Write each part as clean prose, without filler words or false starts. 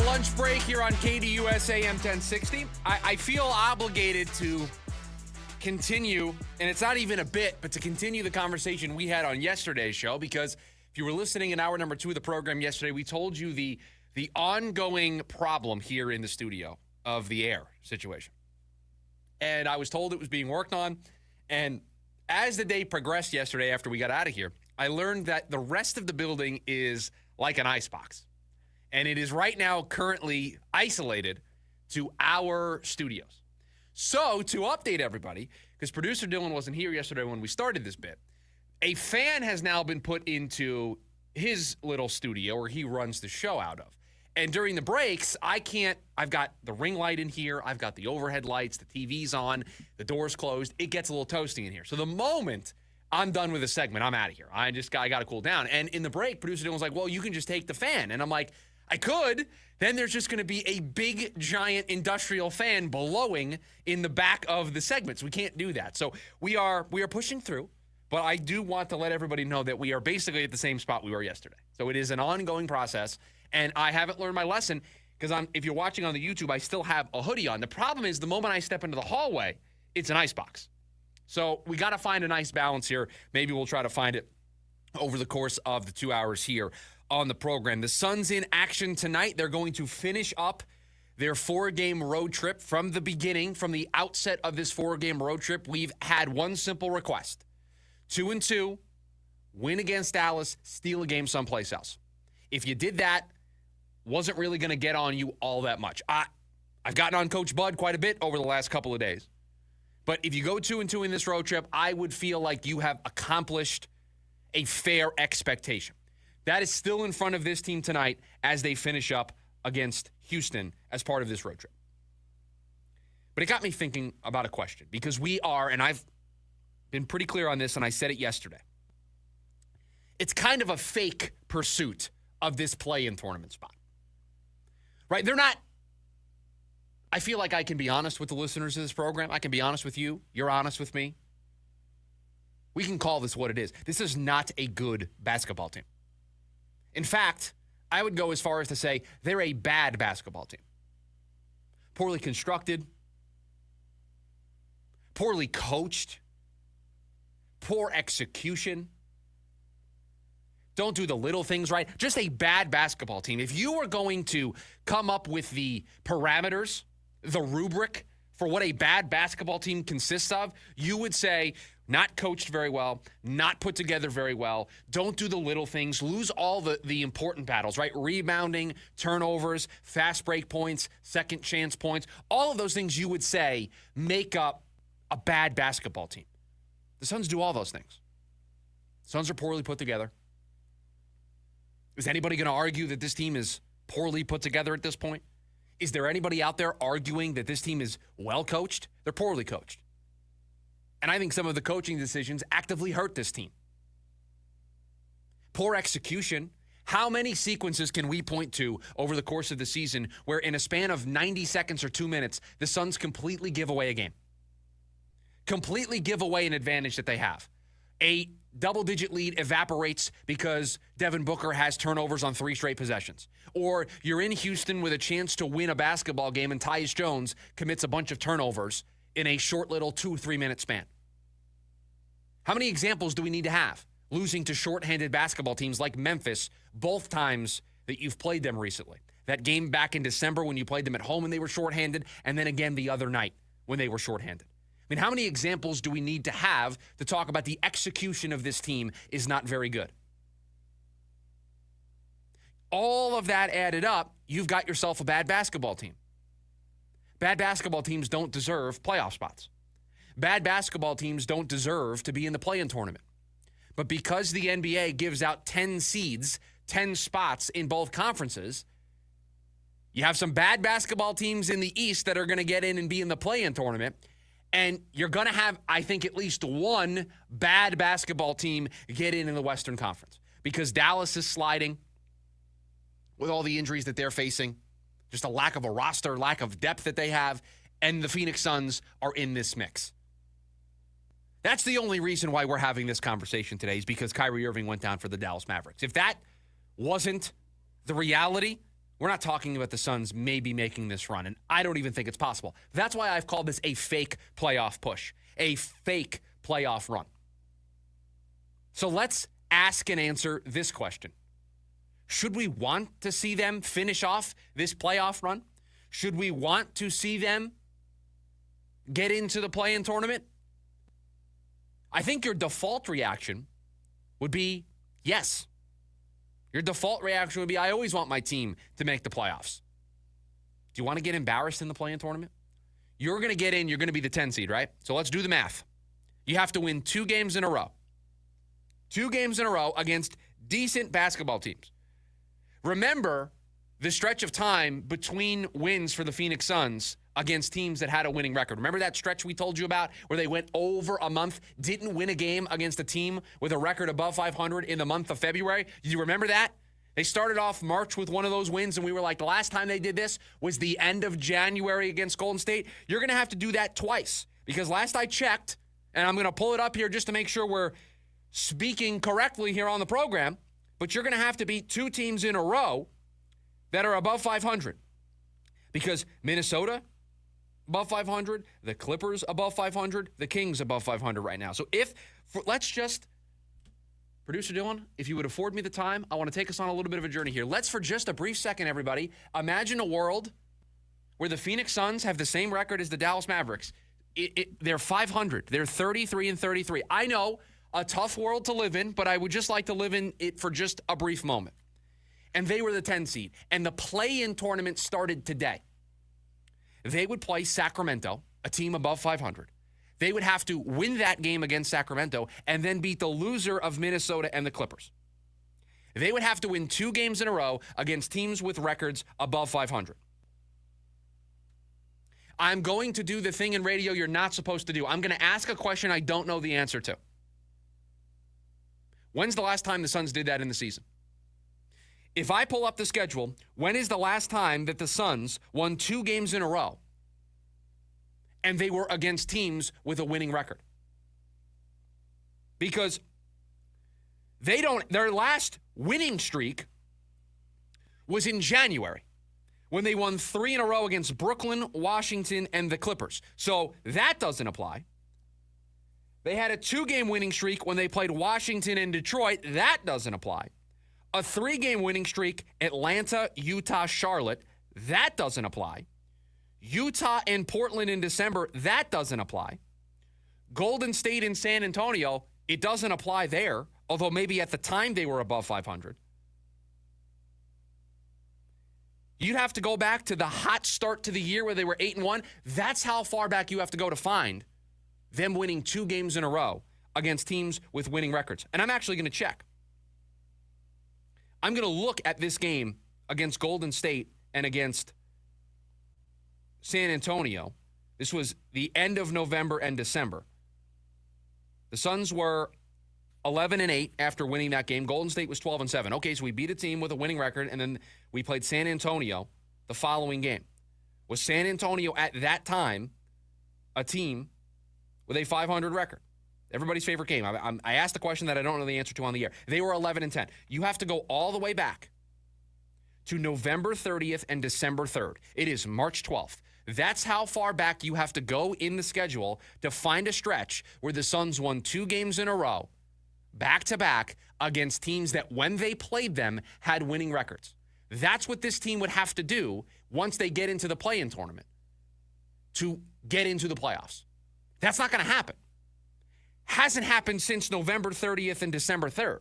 lunch break here on KDUS AM 1060. I feel obligated to continue, and it's not even a bit, but to continue the conversation we had on yesterday's show, because if you were listening in hour number 2 of the program yesterday, we told you the ongoing problem here in the studio of the air situation. And I was told it was being worked on, and as the day progressed yesterday after we got out of here, I learned that the rest of the building is like an icebox. And it is right now currently isolated to our studios. So to update everybody, because producer Dylan wasn't here yesterday when we started this bit, a fan has now been put into his little studio where he runs the show out of. And during the breaks, I've got the ring light in here, I've got the overhead lights, the TV's on, the door's closed. It gets a little toasty in here. So the moment I'm done with the segment, I'm out of here. I got to cool down. And in the break, producer Dylan was like, well, you can just take the fan. And I'm like, I could. Then there's just going to be a big, giant industrial fan blowing in the back of the segments. We can't do that. So we are pushing through, but I do want to let everybody know that we are basically at the same spot we were yesterday. So it is an ongoing process, and I haven't learned my lesson because if you're watching on the YouTube, I still have a hoodie on. The problem is the moment I step into the hallway, it's an icebox. So we got to find a nice balance here. Maybe we'll try to find it over the course of the 2 hours here on the program. The Suns in action tonight. They're going to finish up their 4-game road trip. From the beginning, from the outset of this 4-game road trip, we've had one simple request. 2-2, win against Dallas, steal a game someplace else. If you did that, wasn't really going to get on you all that much. I've gotten on Coach Bud quite a bit over the last couple of days. But if you go 2-2 in this road trip, I would feel like you have accomplished a fair expectation. That is still in front of this team tonight as they finish up against Houston as part of this road trip. But it got me thinking about a question, because we are, and I've been pretty clear on this, and I said it yesterday, it's kind of a fake pursuit of this play-in tournament spot. Right? They're not, I feel like I can be honest with the listeners of this program. I can be honest with you. You're honest with me. We can call this what it is. This is not a good basketball team. In fact, I would go as far as to say they're a bad basketball team. Poorly constructed, poorly coached, poor execution, don't do the little things right. Just a bad basketball team. If you were going to come up with the parameters, the rubric for what a bad basketball team consists of, you would say not coached very well, not put together very well, don't do the little things, lose all the important battles, right? Rebounding, turnovers, fast break points, second chance points, all of those things you would say make up a bad basketball team. The Suns do all those things. The Suns are poorly put together. Is anybody going to argue that this team is poorly put together at this point? Is there anybody out there arguing that this team is well coached? They're poorly coached. And I think some of the coaching decisions actively hurt this team. Poor execution. How many sequences can we point to over the course of the season where in a span of 90 seconds or 2 minutes, the Suns completely give away a game? Completely give away an advantage that they have. A double-digit lead evaporates because Devin Booker has turnovers on 3 straight possessions. Or you're in Houston with a chance to win a basketball game and Tyus Jones commits a bunch of turnovers in a short little 2-3 minute span. How many examples do we need to have? Losing to shorthanded basketball teams like Memphis both times that you've played them recently. That game back in December when you played them at home and they were shorthanded, and then again the other night when they were shorthanded. I mean, how many examples do we need to have to talk about the execution of this team is not very good? All of that added up, you've got yourself a bad basketball team. Bad basketball teams don't deserve playoff spots. Bad basketball teams don't deserve to be in the play-in tournament. But because the NBA gives out 10 seeds, 10 spots in both conferences, you have some bad basketball teams in the East that are going to get in and be in the play-in tournament. And you're going to have, I think, at least one bad basketball team get in the Western Conference. Because Dallas is sliding with all the injuries that they're facing. Just a lack of a roster, lack of depth that they have. And the Phoenix Suns are in this mix. That's the only reason why we're having this conversation today, is because Kyrie Irving went down for the Dallas Mavericks. If that wasn't the reality, We're not talking about the Suns maybe making this run, and I don't even think it's possible. That's why I've called this a fake playoff push, a fake playoff run. So let's ask and answer this question. Should we want to see them finish off this playoff run? Should we want to see them get into the play-in tournament? I think your default reaction would be yes. Your default reaction would be, I always want my team to make the playoffs. Do you want to get embarrassed in the play-in tournament? You're going to get in, you're going to be the 10 seed, right? So let's do the math. You have to win 2 games in a row. 2 games in a row against decent basketball teams. Remember the stretch of time between wins for the Phoenix Suns against teams that had a winning record. Remember that stretch we told you about where they went over a month, didn't win a game against a team with a record above 500 in the month of February? Do you remember that? They started off March with one of those wins, and we were like, the last time they did this was the end of January against Golden State. You're going to have to do that twice because last I checked, and I'm going to pull it up here just to make sure we're speaking correctly here on the program, but you're going to have to beat 2 teams in a row that are above 500 because Minnesota above 500, the Clippers above 500, the Kings above 500 right now. So let's just, Producer Dylan, if you would afford me the time, I want to take us on a little bit of a journey here. Let's, for just a brief second, everybody, imagine a world where the Phoenix Suns have the same record as the Dallas Mavericks. They're 500. They're 33-33. I know, a tough world to live in, but I would just like to live in it for just a brief moment. And they were the 10 seed. And the play-in tournament started today. They would play Sacramento, a team above 500. They would have to win that game against Sacramento and then beat the loser of Minnesota and the Clippers. They would have to win 2 games in a row against teams with records above 500. I'm going to do the thing in radio you're not supposed to do. I'm going to ask a question I don't know the answer to. When's the last time the Suns did that in the season? If I pull up the schedule, when is the last time that the Suns won 2 games in a row and they were against teams with a winning record? Because their last winning streak was in January when they won 3 in a row against Brooklyn, Washington, and the Clippers. So that doesn't apply. They had a 2-game winning streak when they played Washington and Detroit. That doesn't apply. A 3-game winning streak, Atlanta, Utah, Charlotte. That doesn't apply. Utah and Portland in December. That doesn't apply. Golden State and San Antonio. It doesn't apply there, although maybe at the time they were above 500. You'd have to go back to the hot start to the year where they were 8-1. That's how far back you have to go to find them winning 2 games in a row against teams with winning records. And I'm actually going to check. I'm going to look at this game against Golden State and against San Antonio. This was the end of November and December. The Suns were 11-8 after winning that game. Golden State was 12-7. Okay, so we beat a team with a winning record, and then we played San Antonio the following game. Was San Antonio at that time a team with a 500 record? Everybody's favorite game. I asked a question that I don't know the answer to on the air. They were 11-10. You have to go all the way back to November 30th and December 3rd. It is March 12th. That's how far back you have to go in the schedule to find a stretch where the Suns won 2 games in a row, back-to-back, against teams that when they played them had winning records. That's what this team would have to do once they get into the play-in tournament to get into the playoffs. That's not going to happen. Hasn't happened since November 30th and December 3rd.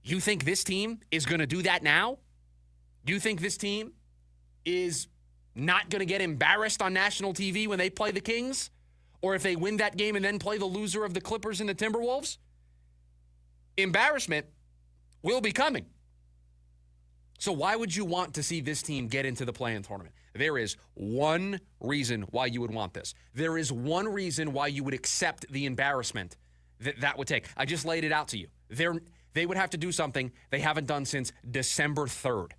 You think this team is going to do that now? Do you think this team is not going to get embarrassed on national TV when they play the Kings? Or if they win that game and then play the loser of the Clippers and the Timberwolves? Embarrassment will be coming. So why would you want to see this team get into the play-in tournament? There is one reason why you would want this. There is one reason why you would accept the embarrassment that would take. I just laid it out to you. They would have to do something they haven't done since December 3rd.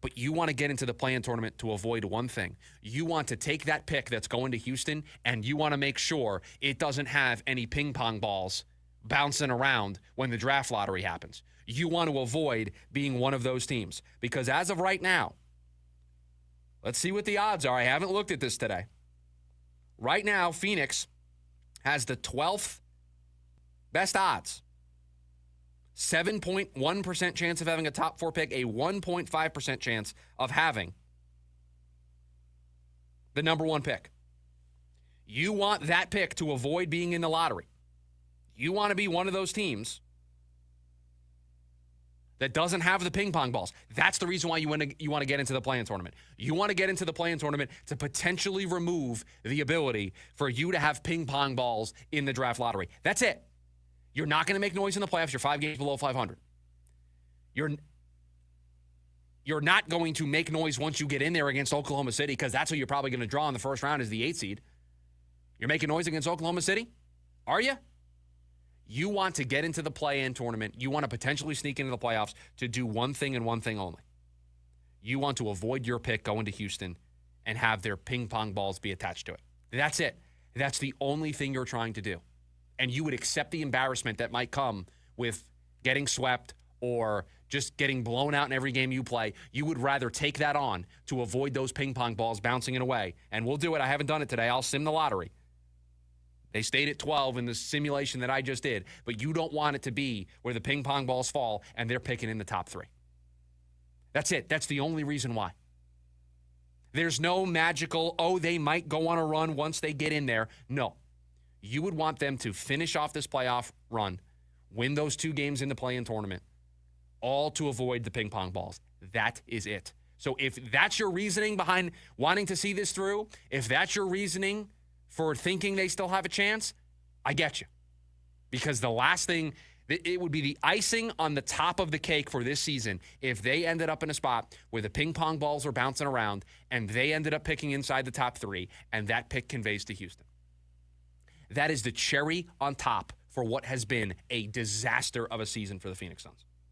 But you want to get into the play-in tournament to avoid one thing. You want to take that pick that's going to Houston, and you want to make sure it doesn't have any ping pong balls bouncing around when the draft lottery happens. you want to avoid being one of those teams. Because as of right now, let's see what the odds are. I haven't looked at this today. Right now, Phoenix has the 12th best odds. 7.1% chance of having a top 4 pick, a 1.5% chance of having the number 1 pick. You want that pick to avoid being in the lottery. You want to be one of those teams that doesn't have the ping pong balls. That's the reason why you want to get into the play-in tournament. You want to get into the play-in tournament to potentially remove the ability for you to have ping pong balls in the draft lottery. That's it. You're not going to make noise in the playoffs. You're 5 games below 500. You're not going to make noise once you get in there against Oklahoma City, because that's who you're probably going to draw in the first round as the 8th seed. You're making noise against Oklahoma City? Are you? You want to get into the play-in tournament. You want to potentially sneak into the playoffs to do one thing and one thing only. You want to avoid your pick going to Houston and have their ping pong balls be attached to it. That's it. That's the only thing you're trying to do. And you would accept the embarrassment that might come with getting swept or just getting blown out in every game you play. You would rather take that on to avoid those ping pong balls bouncing in a way. And we'll do it. I haven't done it today. I'll sim the lottery. They stayed at 12 in the simulation that I just did, but you don't want it to be where the ping pong balls fall and they're picking in the top 3. That's it. That's the only reason why. There's no magical, they might go on a run once they get in there. No. You would want them to finish off this playoff run, win those 2 games in the play-in tournament, all to avoid the ping pong balls. That is it. So if that's your reasoning behind wanting to see this through, if that's your reasoning for thinking they still have a chance, I get you. Because the last thing, it would be the icing on the top of the cake for this season if they ended up in a spot where the ping pong balls are bouncing around and they ended up picking inside the top 3 and that pick conveys to Houston. That is the cherry on top for what has been a disaster of a season for the Phoenix Suns.